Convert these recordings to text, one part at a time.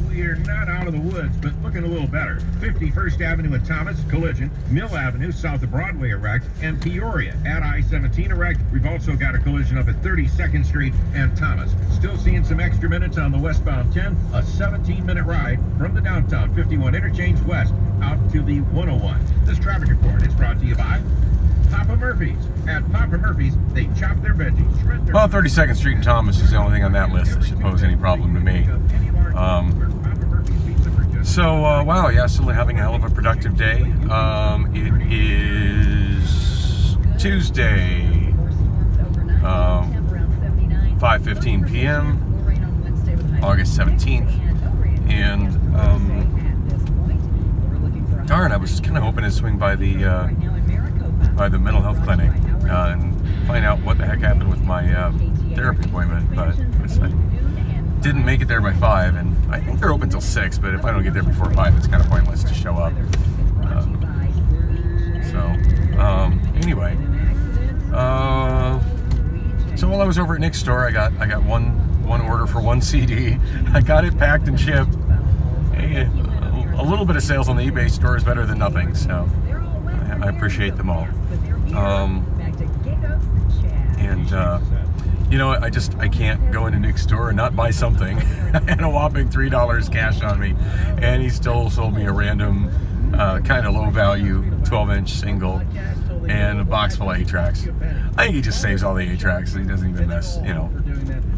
We're not out of the woods, but looking a little better. 51st Avenue and Thomas, collision. Mill Avenue, south of Broadway, a wreck. And Peoria, at I-17, a wreck. We've also got a collision up at 32nd Street and Thomas. Still seeing some extra minutes on the westbound 10. A 17-minute ride from the downtown 51 interchange west out to the 101. This traffic report is brought to you by Papa Murphy's. At Papa Murphy's, they chop their veggies, shred their... Well, 32nd Street and Thomas is the only thing on that list that should pose any problem to me. Wow, yeah, still having a hell of a productive day. It is Tuesday, 5:15 p.m., August 17th, and darn, I was kind of hoping to swing by the mental health clinic and find out what the heck happened with my therapy appointment, but I didn't make it there by 5, and I think they're open till 6, but if I don't get there before 5, it's kind of pointless to show up. Anyway, so while I was over at Nick's store, I got one order for one CD. I got it packed and shipped. Hey, a little bit of sales on the eBay store is better than nothing, so I appreciate them all. You know, I can't go into Nick's store and not buy something. I had a whopping $3 cash on me, and he still sold me a random, kind of low value 12-inch single and a box full of 8-tracks. I think he just saves all the 8-tracks. He doesn't even mess,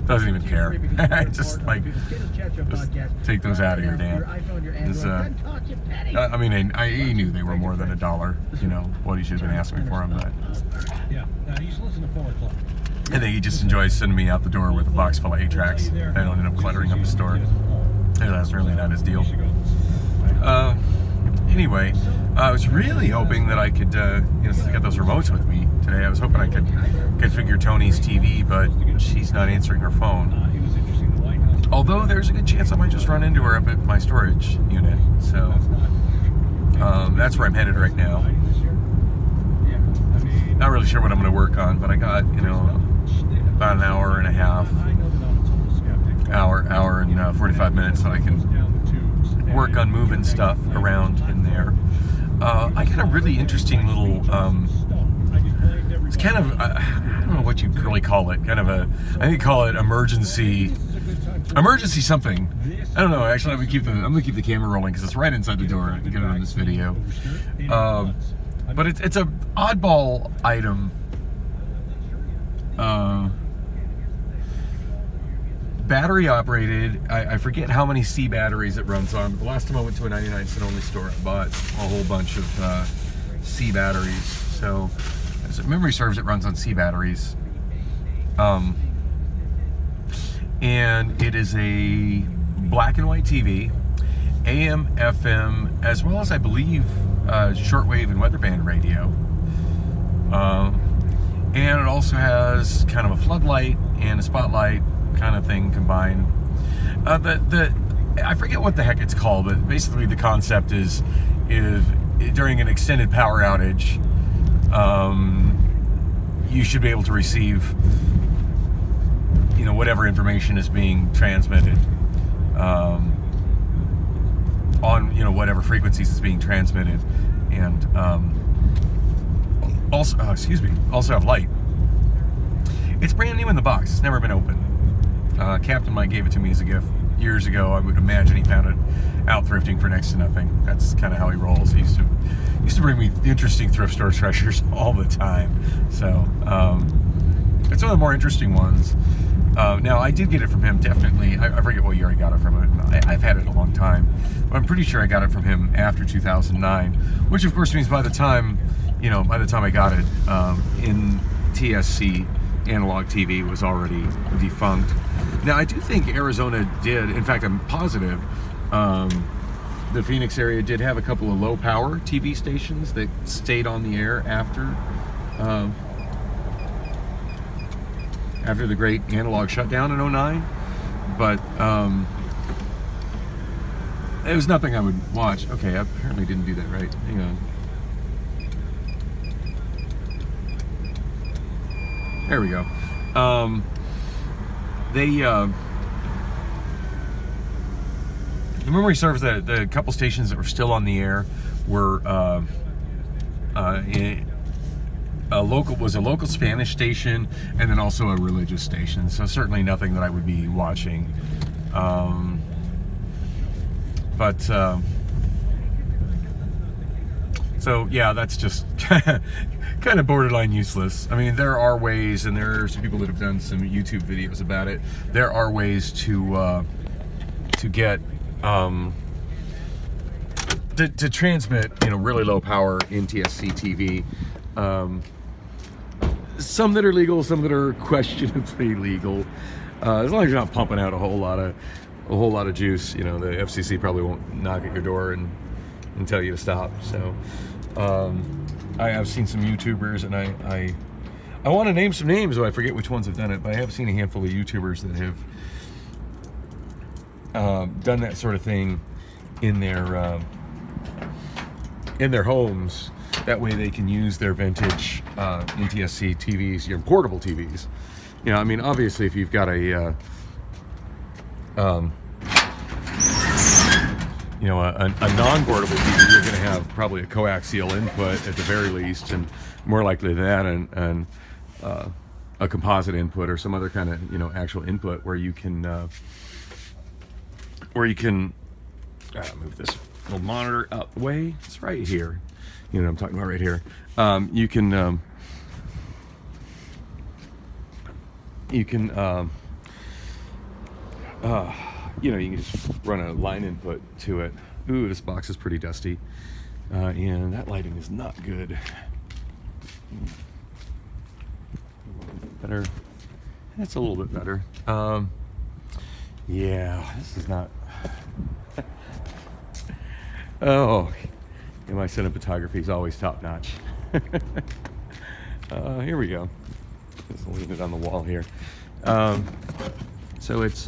doesn't even care. just take those out of here, Dan. He knew they were more than $1. What he should have been asking me for them, but I think he just enjoys sending me out the door with a box full of 8-tracks. I don't end up cluttering up the store. That's really not his deal. Anyway, I was really hoping that I could, since I got those remotes with me today, I was hoping I could configure Tony's TV, but she's not answering her phone. Although there's a good chance I might just run into her up at my storage unit. So that's where I'm headed right now. Not really sure what I'm going to work on, but I got, about an hour and a half, hour and 45 minutes, so I can work on moving stuff around in there. I got a really interesting little, it's kind of, I don't know what you'd really call it, I think you call it emergency something. I don't know, actually I'm gonna keep the camera rolling because it's right inside the door. I can get it on this video. But it's a oddball item. Battery operated. I forget how many C batteries it runs on, but the last time I went to a 99-cent only store, I bought a whole bunch of C batteries. So, as memory serves, it runs on C batteries. And it is a black and white TV, AM, FM, as well as I believe shortwave and weather band radio. And it also has kind of a floodlight and a spotlight kind of thing combined. I forget what the heck it's called, but basically the concept is during an extended power outage, you should be able to receive, whatever information is being transmitted on, whatever frequencies is being transmitted, and also have light. It's brand new in the box. It's never been opened. Captain Mike gave it to me as a gift years ago. I would imagine he found it out thrifting for next to nothing. That's kind of how he rolls. He used to bring me interesting thrift store treasures all the time. So it's one of the more interesting ones. Now, I did get it from him, definitely. I forget what year I got it from him. I've had it a long time. But I'm pretty sure I got it from him after 2009, which of course means by the time I got it, in TSC, analog TV was already defunct. Now, I do think Arizona did, in fact, I'm positive, the Phoenix area did have a couple of low power TV stations that stayed on the air after the great analog shutdown in 2009, but it was nothing I would watch. Okay, I apparently didn't do that right. Hang on. There we go. the memory serves that the couple stations that were still on the air were a local Spanish station, and then also a religious station. So certainly nothing that I would be watching. So yeah, that's just kind of borderline useless. I mean, there are ways, and there are some people that have done some YouTube videos about it. There are ways to get to transmit, really low power NTSC TV. Some that are legal, some that are questionably legal. As long as you're not pumping out a whole lot of juice, the FCC probably won't knock at your door and tell you to stop. So I have seen some YouTubers, and I want to name some names, though I forget which ones have done it, but I have seen a handful of YouTubers that have done that sort of thing in their homes. That way they can use their vintage NTSC TVs, your portable TVs. I mean, obviously, if you've got a non-portable TV, you're going to have probably a coaxial input at the very least, and more likely than that, and a composite input or some other kind of actual input where you can move this little monitor out the way. It's right here. I'm talking about right here. You can just run a line input to it. Ooh, this box is pretty dusty, and that lighting is not good. Better. That's a little bit better. Yeah, this is not. Oh, my cinematography is always top notch. Here we go. Just leave it on the wall here. So it's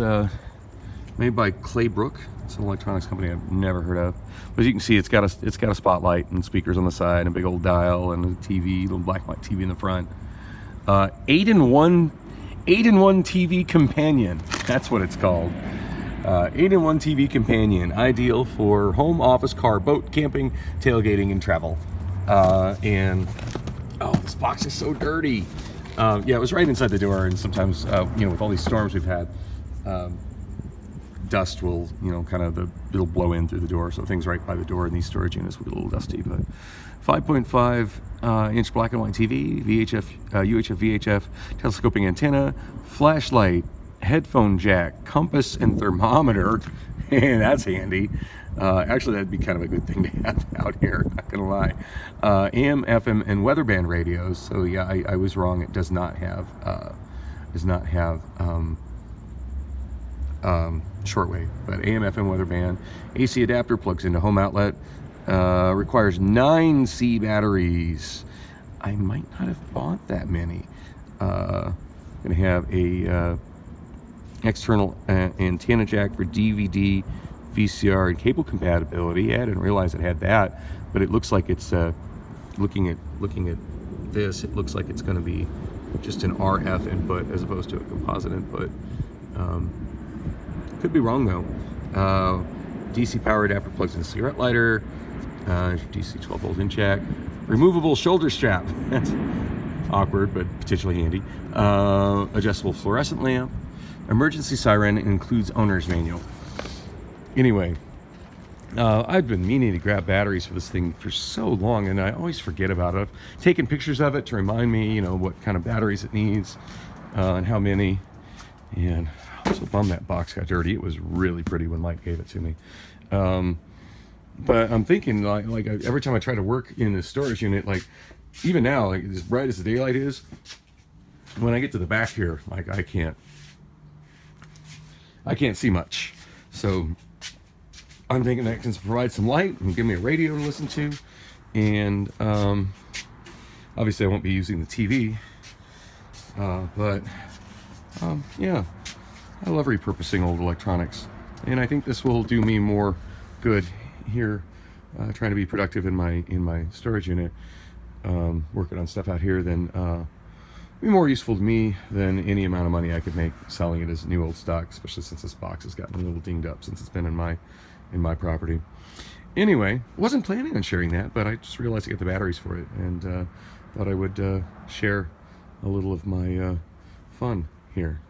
made by Claybrook. It's an electronics company I've never heard of. But as you can see, it's got a spotlight and speakers on the side, and a big old dial, and a TV, little black and white TV in the front. 8-in-1 TV companion. That's what it's called. 8-in-1 TV companion, ideal for home, office, car, boat, camping, tailgating, and travel. And oh, this box is so dirty. Yeah, it was right inside the door, and sometimes, with all these storms we've had, dust will, it'll blow in through the door. So things right by the door in these storage units will be a little dusty. But 5.5 inch black and white TV, UHF, VHF, telescoping antenna, flashlight, headphone jack, compass, and thermometer. And that's handy. Actually, that'd be kind of a good thing to have out here, not gonna lie. AM, FM, and weather band radios. So yeah, I was wrong. It does not have shortwave, but AM, FM, weather band. AC adapter plugs into home outlet. Requires 9 C batteries. I might not have bought that many. Gonna have a external antenna jack for DVD, VCR, and cable compatibility. I didn't realize it had that, but it looks like it's looking at this, it looks like it's going to be just an RF input as opposed to a composite input. Could be wrong though. DC power adapter plugs in the cigarette lighter. DC 12 volt in jack. Removable shoulder strap. That's awkward, but potentially handy. Adjustable fluorescent lamp. Emergency siren, includes owner's manual. Anyway, I've been meaning to grab batteries for this thing for so long, and I always forget about it. I've taken pictures of it to remind me, what kind of batteries it needs, and how many. And I'm so bummed that box got dirty. It was really pretty when Mike gave it to me. But I'm thinking, like every time I try to work in the storage unit, like even now, like as bright as the daylight is, when I get to the back here, like I can't see much. So I'm thinking that can provide some light and give me a radio to listen to. And obviously I won't be using the TV. But yeah, I love repurposing old electronics. And I think this will do me more good here, trying to be productive in my storage unit, working on stuff out here than be more useful to me than any amount of money I could make selling it as new old stock, especially since this box has gotten a little dinged up since it's been in my in my property. Anyway, wasn't planning on sharing that, but I just realized I get the batteries for it, and thought I would share a little of my fun here.